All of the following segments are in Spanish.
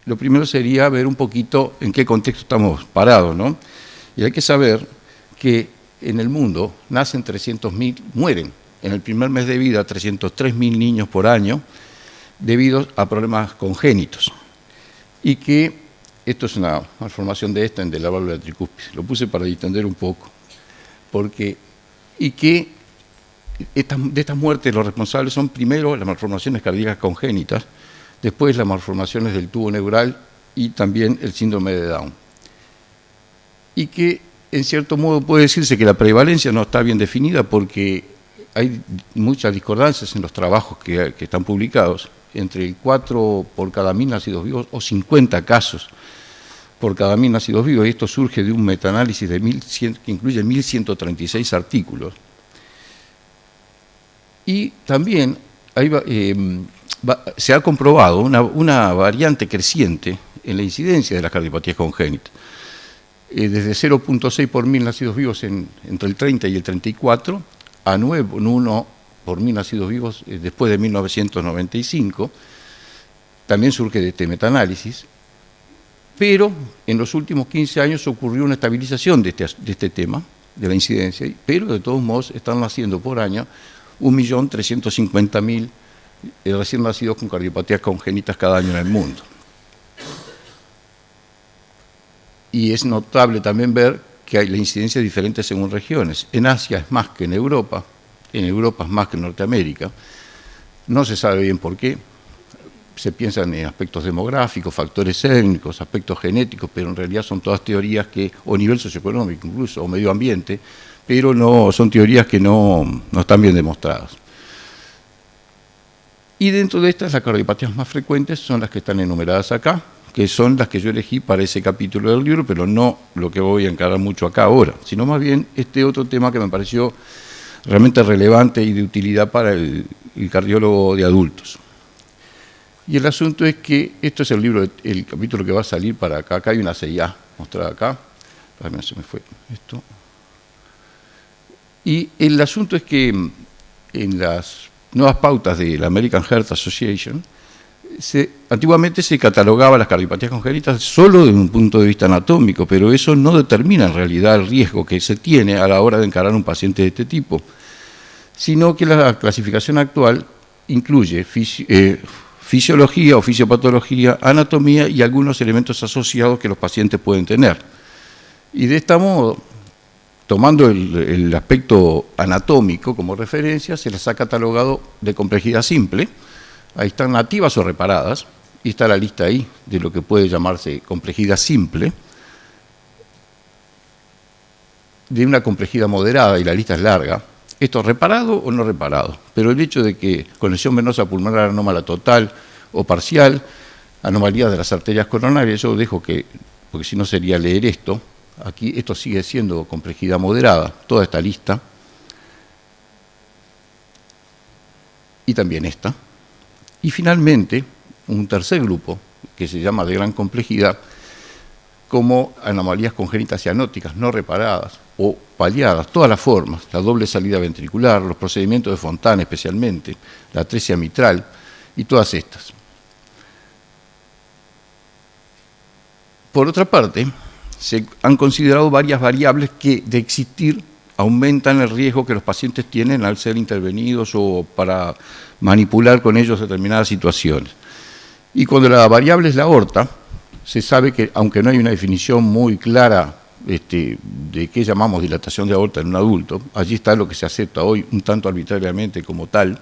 lo primero sería ver un poquito en qué contexto estamos parados, ¿no? Y hay que saber que en el mundo nacen 300.000, mueren en el primer mes de vida 303.000 niños por año debido a problemas congénitos. Y que esto es una malformación de la válvula tricúspide. Lo puse para distender un poco. Y que de estas muertes los responsables son primero las malformaciones cardíacas congénitas, después las malformaciones del tubo neural y también el síndrome de Down. Y que, en cierto modo, puede decirse que la prevalencia no está bien definida porque hay muchas discordancias en los trabajos que están publicados, entre 4 por cada 1000 nacidos vivos o 50 casos por cada 1000 nacidos vivos, y esto surge de un metaanálisis que incluye 1.136 artículos. Y también se ha comprobado una variante creciente en la incidencia de las cardiopatías congénitas, desde 0.6 por 1000 nacidos vivos entre el 30 y el 34, a 9.1 por 1000 nacidos vivos después de 1995, también surge de este metaanálisis, pero en los últimos 15 años ocurrió una estabilización de este tema, de la incidencia, pero de todos modos están naciendo por año 1.350.000 recién nacidos con cardiopatías congénitas cada año en el mundo. Y es notable también ver que la incidencia es diferente según regiones. En Asia es más que en Europa es más que en Norteamérica. No se sabe bien por qué. Se piensan en aspectos demográficos, factores étnicos, aspectos genéticos, pero en realidad son todas teorías o nivel socioeconómico incluso, o medio ambiente, pero no son teorías que no están bien demostradas. Y dentro de estas, las cardiopatías más frecuentes son las que están enumeradas acá, que son las que yo elegí para ese capítulo del libro, pero no lo que voy a encarar mucho acá ahora, sino más bien este otro tema que me pareció realmente relevante y de utilidad para el cardiólogo de adultos. Y el asunto es que esto es el capítulo que va a salir para acá. Acá hay una CIA mostrada acá. Se me fue esto. Y el asunto es que en las nuevas pautas de la American Heart Association, antiguamente se catalogaba las cardiopatías congénitas solo desde un punto de vista anatómico, pero eso no determina en realidad el riesgo que se tiene a la hora de encarar un paciente de este tipo, sino que la clasificación actual incluye fisiología o fisiopatología, anatomía y algunos elementos asociados que los pacientes pueden tener. Y de este modo, tomando el aspecto anatómico como referencia, se las ha catalogado de complejidad simple. Ahí están nativas o reparadas, y está la lista ahí de lo que puede llamarse complejidad simple, de una complejidad moderada, y la lista es larga. Esto es reparado o no reparado, pero el hecho de que conexión venosa pulmonar anómala total o parcial, anomalías de las arterias coronarias, yo dejo porque si no sería leer esto, aquí esto sigue siendo complejidad moderada, toda esta lista, y también esta. Y finalmente, un tercer grupo, que se llama de gran complejidad, como anomalías congénitas cianóticas no reparadas o paliadas, todas las formas, la doble salida ventricular, los procedimientos de Fontana especialmente, la atresia mitral y todas estas. Por otra parte, se han considerado varias variables que, de existir, aumentan el riesgo que los pacientes tienen al ser intervenidos o para manipular con ellos determinadas situaciones. Y cuando la variable es la aorta, se sabe que, aunque no hay una definición muy clara de qué llamamos dilatación de aorta en un adulto, allí está lo que se acepta hoy un tanto arbitrariamente como tal,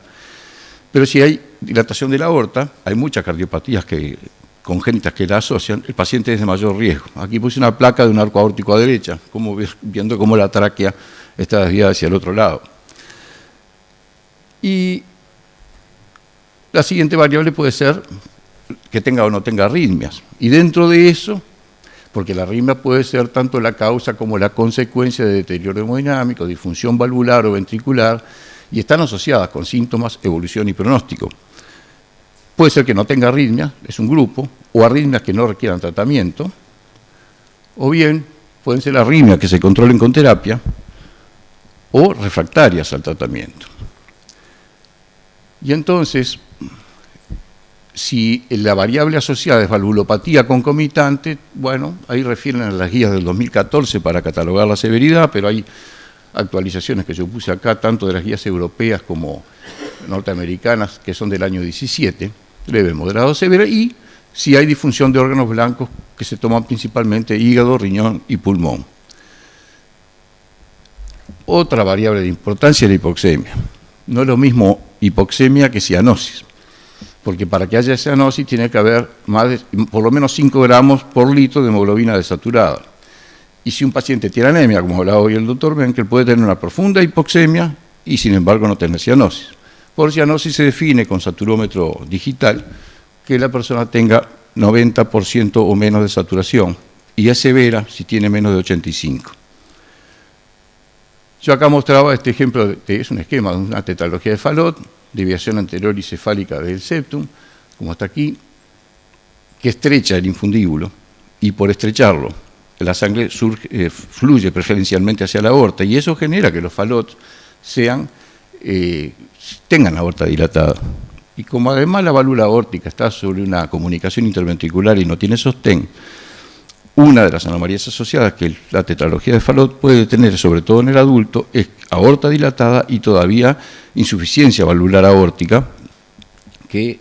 pero si hay dilatación de la aorta, hay muchas cardiopatías congénitas que la asocian, el paciente es de mayor riesgo. Aquí puse una placa de un arco aórtico a derecha, viendo cómo la tráquea está desviada hacia el otro lado. Y la siguiente variable puede ser que tenga o no tenga arritmias. Y dentro de eso, porque la arritmia puede ser tanto la causa como la consecuencia de deterioro hemodinámico, disfunción valvular o ventricular, y están asociadas con síntomas, evolución y pronóstico. Puede ser que no tenga arritmias, es un grupo, o arritmias que no requieran tratamiento, o bien pueden ser arritmias que se controlen con terapia, o refractarias al tratamiento. Y entonces Si la variable asociada es valvulopatía concomitante, bueno, ahí refieren a las guías del 2014 para catalogar la severidad, pero hay actualizaciones que yo puse acá, tanto de las guías europeas como norteamericanas, que son del año 17, leve, moderado, severa, y si hay disfunción de órganos blancos que se toman principalmente hígado, riñón y pulmón. Otra variable de importancia es la hipoxemia. No es lo mismo hipoxemia que cianosis, porque para que haya cianosis tiene que haber por lo menos 5 gramos por litro de hemoglobina desaturada. Y si un paciente tiene anemia, como hablaba hoy el doctor Benkel, puede tener una profunda hipoxemia y sin embargo no tener cianosis. Por cianosis se define con saturómetro digital que la persona tenga 90% o menos de saturación y es severa si tiene menos de 85. Yo acá mostraba este ejemplo, es un esquema de una tetralogía de Fallot, deviación anterior y cefálica del septum, como está aquí, que estrecha el infundíbulo y por estrecharlo la sangre fluye preferencialmente hacia la aorta y eso genera que los Fallot tengan la aorta dilatada. Y como además la válvula aórtica está sobre una comunicación interventricular y no tiene sostén, una de las anomalías asociadas que la tetralogía de Fallot puede tener, sobre todo en el adulto, es aorta dilatada y todavía insuficiencia valvular aórtica, que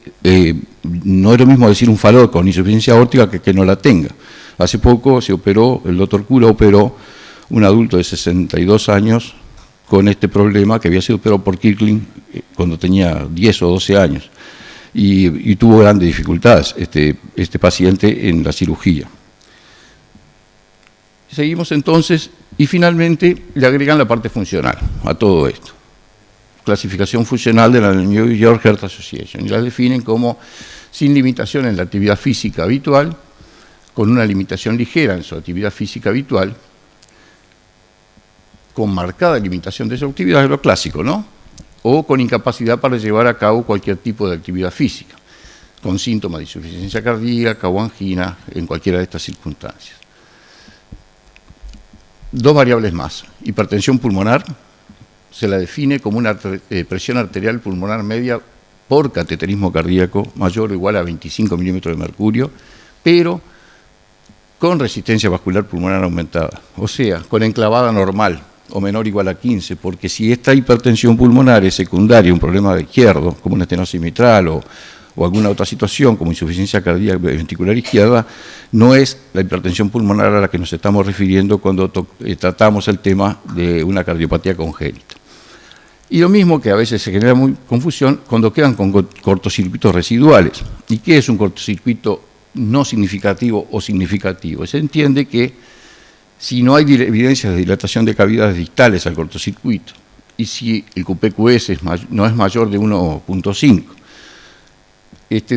no es lo mismo decir un Fallot con insuficiencia aórtica que no la tenga. Hace poco el doctor Cura operó un adulto de 62 años con este problema que había sido operado por Kirkling cuando tenía 10 o 12 años y tuvo grandes dificultades este paciente en la cirugía. Seguimos entonces y finalmente le agregan la parte funcional a todo esto. Clasificación funcional de la New York Heart Association y la definen como sin limitación en la actividad física habitual, con una limitación ligera en su actividad física habitual, con marcada limitación de su actividad, es lo clásico, ¿no? O con incapacidad para llevar a cabo cualquier tipo de actividad física, con síntomas de insuficiencia cardíaca o angina en cualquiera de estas circunstancias. Dos variables más. Hipertensión pulmonar se la define como una presión arterial pulmonar media por cateterismo cardíaco mayor o igual a 25 milímetros de mercurio, pero con resistencia vascular pulmonar aumentada, o sea, con enclavada normal o menor o igual a 15, porque si esta hipertensión pulmonar es secundaria a un problema de izquierdo, como una estenosis mitral o alguna otra situación como insuficiencia cardíaca ventricular izquierda, no es la hipertensión pulmonar a la que nos estamos refiriendo cuando tratamos el tema de una cardiopatía congénita. Y lo mismo que a veces se genera muy confusión cuando quedan con cortocircuitos residuales. ¿Y qué es un cortocircuito no significativo o significativo? Se entiende que si no hay evidencias de dilatación de cavidades distales al cortocircuito y si el QPQS no es mayor de 1.5,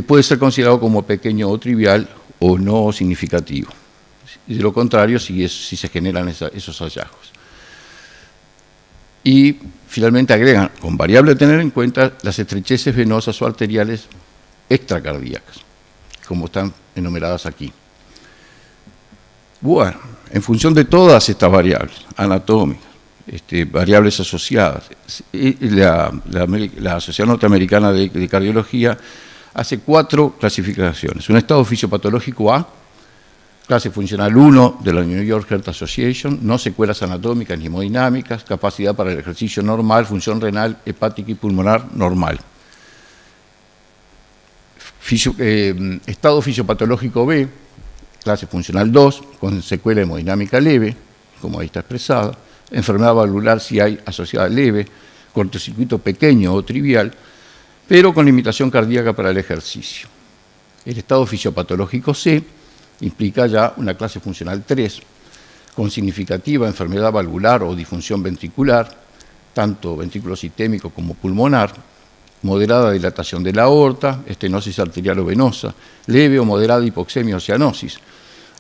puede ser considerado como pequeño o trivial o no significativo. Y de lo contrario, si se generan esos hallazgos. Y finalmente agregan, con variable a tener en cuenta, las estrecheces venosas o arteriales extracardíacas, como están enumeradas aquí. Bueno, en función de todas estas variables anatómicas, variables asociadas, la Sociedad Norteamericana de Cardiología hace 4 clasificaciones. Un estado fisiopatológico A, clase funcional 1 de la New York Heart Association, no secuelas anatómicas ni hemodinámicas, capacidad para el ejercicio normal, función renal, hepática y pulmonar normal. Estado fisiopatológico B, clase funcional 2, con secuela hemodinámica leve, como ahí está expresada, enfermedad valvular si hay asociada leve, cortocircuito pequeño o trivial, pero con limitación cardíaca para el ejercicio. El estado fisiopatológico C implica ya una clase funcional 3, con significativa enfermedad valvular o disfunción ventricular, tanto ventrículo sistémico como pulmonar, moderada dilatación de la aorta, estenosis arterial o venosa, leve o moderada hipoxemia o cianosis,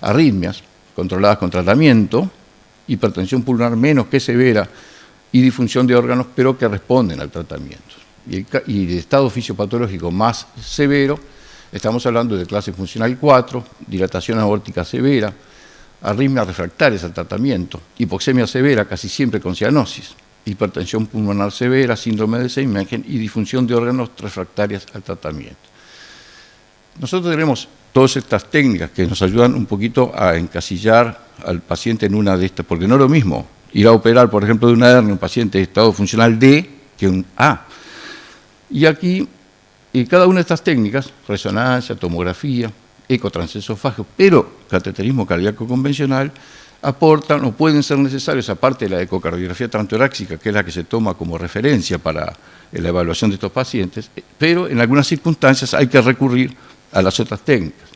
arritmias controladas con tratamiento, hipertensión pulmonar menos que severa y disfunción de órganos, pero que responden al tratamiento. Y el estado fisiopatológico más severo, estamos hablando de clase funcional 4, dilatación aórtica severa, arritmias refractarias al tratamiento, hipoxemia severa, casi siempre con cianosis, hipertensión pulmonar severa, síndrome de Seymour y disfunción de órganos refractarias al tratamiento. Nosotros tenemos todas estas técnicas que nos ayudan un poquito a encasillar al paciente en una de estas, porque no es lo mismo ir a operar, por ejemplo, de una hernia, un paciente de estado funcional D que un A. Y aquí, cada una de estas técnicas, resonancia, tomografía, ecotransesofagio, pero cateterismo cardíaco convencional, aportan o pueden ser necesarios, aparte de la ecocardiografía transtorácica, que es la que se toma como referencia para la evaluación de estos pacientes, pero en algunas circunstancias hay que recurrir a las otras técnicas.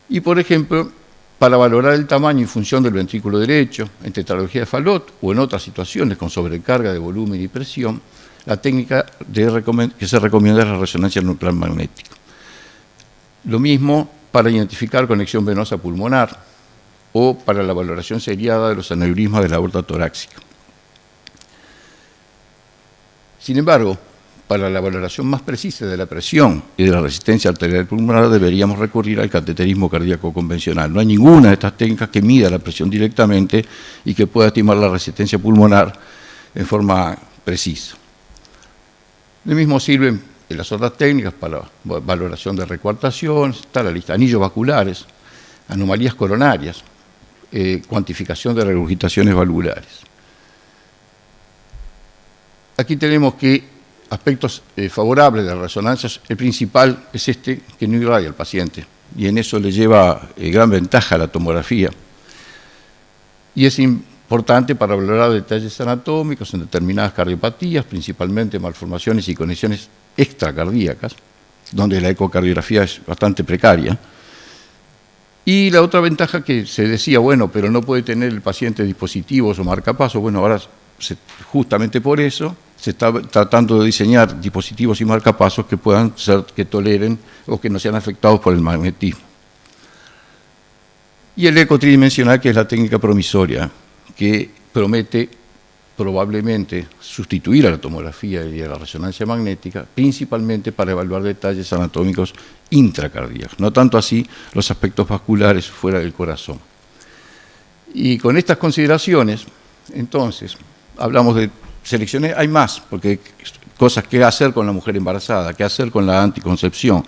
Y, por ejemplo, para valorar el tamaño en función del ventrículo derecho, en tetralogía de Fallot o en otras situaciones con sobrecarga de volumen y presión, la técnica que se recomienda es la resonancia nuclear magnética. Lo mismo para identificar conexión venosa pulmonar o para la valoración seriada de los aneurismas de la aorta torácica. Sin embargo, para la valoración más precisa de la presión y de la resistencia arterial pulmonar deberíamos recurrir al cateterismo cardíaco convencional. No hay ninguna de estas técnicas que mida la presión directamente y que pueda estimar la resistencia pulmonar en forma precisa. Lo mismo sirven las otras técnicas para valoración de recuartación, está la lista, anillos vasculares, anomalías coronarias, cuantificación de regurgitaciones valvulares. Aquí tenemos que aspectos favorables de resonancias, el principal es que no irradia al paciente, y en eso le lleva gran ventaja a la tomografía. Y es importante para valorar detalles anatómicos en determinadas cardiopatías, principalmente malformaciones y conexiones extracardíacas, donde la ecocardiografía es bastante precaria. Y la otra ventaja que se decía, bueno, pero no puede tener el paciente dispositivos o marcapasos, bueno, ahora justamente por eso se está tratando de diseñar dispositivos y marcapasos que puedan ser, que toleren o que no sean afectados por el magnetismo. Y el eco tridimensional, que es la técnica promisoria, que promete probablemente sustituir a la tomografía y a la resonancia magnética, principalmente para evaluar detalles anatómicos intracardíacos, no tanto así los aspectos vasculares fuera del corazón. Y con estas consideraciones, entonces, hablamos de selecciones, hay más, porque cosas que hacer con la mujer embarazada, qué hacer con la anticoncepción,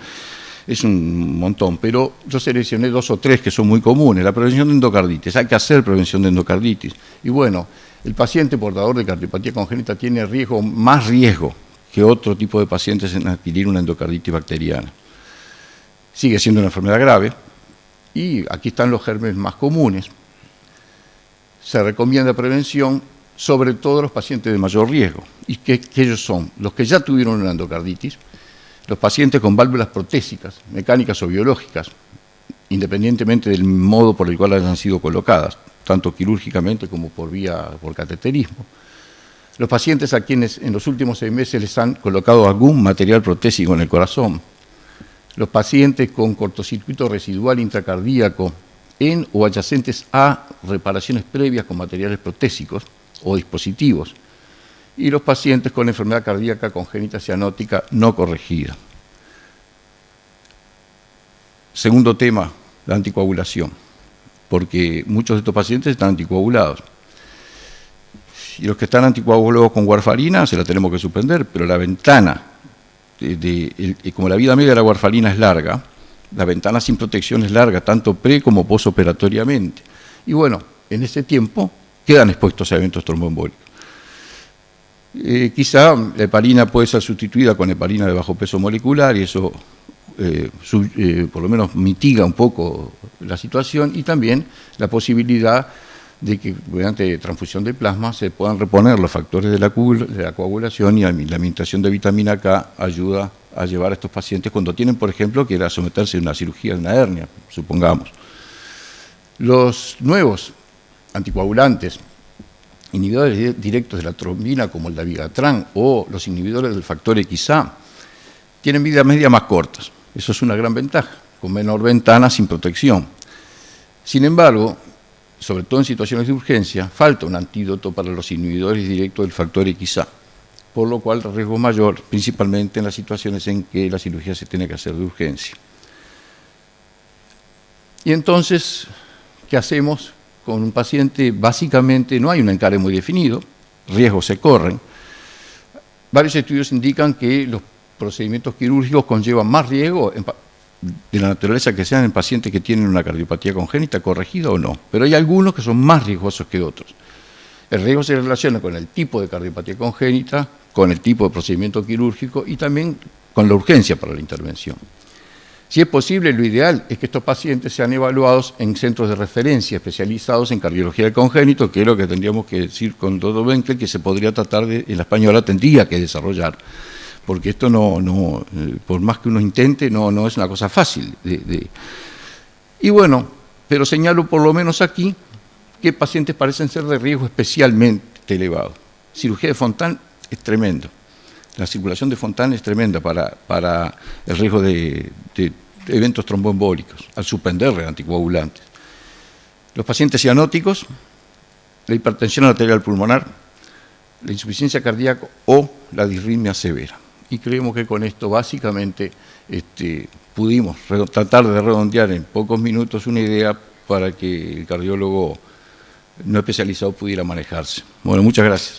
es un montón, pero yo seleccioné 2 o 3 que son muy comunes. La prevención de endocarditis, hay que hacer prevención de endocarditis. Y bueno, el paciente portador de cardiopatía congénita tiene más riesgo que otro tipo de pacientes en adquirir una endocarditis bacteriana. Sigue siendo una enfermedad grave, y aquí están los gérmenes más comunes. Se recomienda prevención, sobre todo los pacientes de mayor riesgo. ¿Y qué ellos son? Los que ya tuvieron una endocarditis, los pacientes con válvulas protésicas, mecánicas o biológicas, independientemente del modo por el cual hayan sido colocadas, tanto quirúrgicamente como por cateterismo. Los pacientes a quienes en los últimos 6 meses les han colocado algún material protésico en el corazón. Los pacientes con cortocircuito residual intracardíaco en o adyacentes a reparaciones previas con materiales protésicos o dispositivos. Y los pacientes con enfermedad cardíaca congénita cianótica no corregida. Segundo tema, la anticoagulación, porque muchos de estos pacientes están anticoagulados. Y los que están anticoagulados con warfarina se la tenemos que suspender, pero la ventana, como la vida media de la warfarina es larga, la ventana sin protección es larga, tanto pre como posoperatoriamente. Y bueno, en ese tiempo quedan expuestos a eventos tromboembólicos. Quizá la heparina puede ser sustituida con heparina de bajo peso molecular y eso por lo menos mitiga un poco la situación, y también la posibilidad de que mediante transfusión de plasma se puedan reponer los factores de la coagulación, y la administración de vitamina K ayuda a llevar a estos pacientes cuando tienen, por ejemplo, que ir a someterse a una cirugía de una hernia, supongamos. Los nuevos anticoagulantes, inhibidores directos de la trombina como el dabigatran o los inhibidores del factor XA, tienen vida media más cortas. Eso es una gran ventaja, con menor ventana sin protección. Sin embargo, sobre todo en situaciones de urgencia, falta un antídoto para los inhibidores directos del factor XA, por lo cual el riesgo es mayor, principalmente en las situaciones en que la cirugía se tiene que hacer de urgencia. Y entonces, ¿qué hacemos con un paciente? Básicamente no hay un encare muy definido, riesgos se corren. Varios estudios indican que los procedimientos quirúrgicos conllevan más riesgo de la naturaleza que sean en pacientes que tienen una cardiopatía congénita corregida o no, pero hay algunos que son más riesgosos que otros. El riesgo se relaciona con el tipo de cardiopatía congénita, con el tipo de procedimiento quirúrgico y también con la urgencia para la intervención. Si es posible, lo ideal es que estos pacientes sean evaluados en centros de referencia especializados en cardiología del congénito, que es lo que tendríamos que decir con Dr. Benkel, que se podría tratar en la española, tendría que desarrollar, porque esto por más que uno intente, no es una cosa fácil. Y bueno, pero señalo por lo menos aquí que pacientes parecen ser de riesgo especialmente elevado. Cirugía de Fontan es tremendo. La circulación de Fontan es tremenda para el riesgo de eventos tromboembólicos, al suspenderle anticoagulantes. Los pacientes cianóticos, la hipertensión arterial pulmonar, la insuficiencia cardíaca o la disritmia severa. Y creemos que con esto básicamente pudimos tratar de redondear en pocos minutos una idea para que el cardiólogo no especializado pudiera manejarse. Bueno, muchas gracias.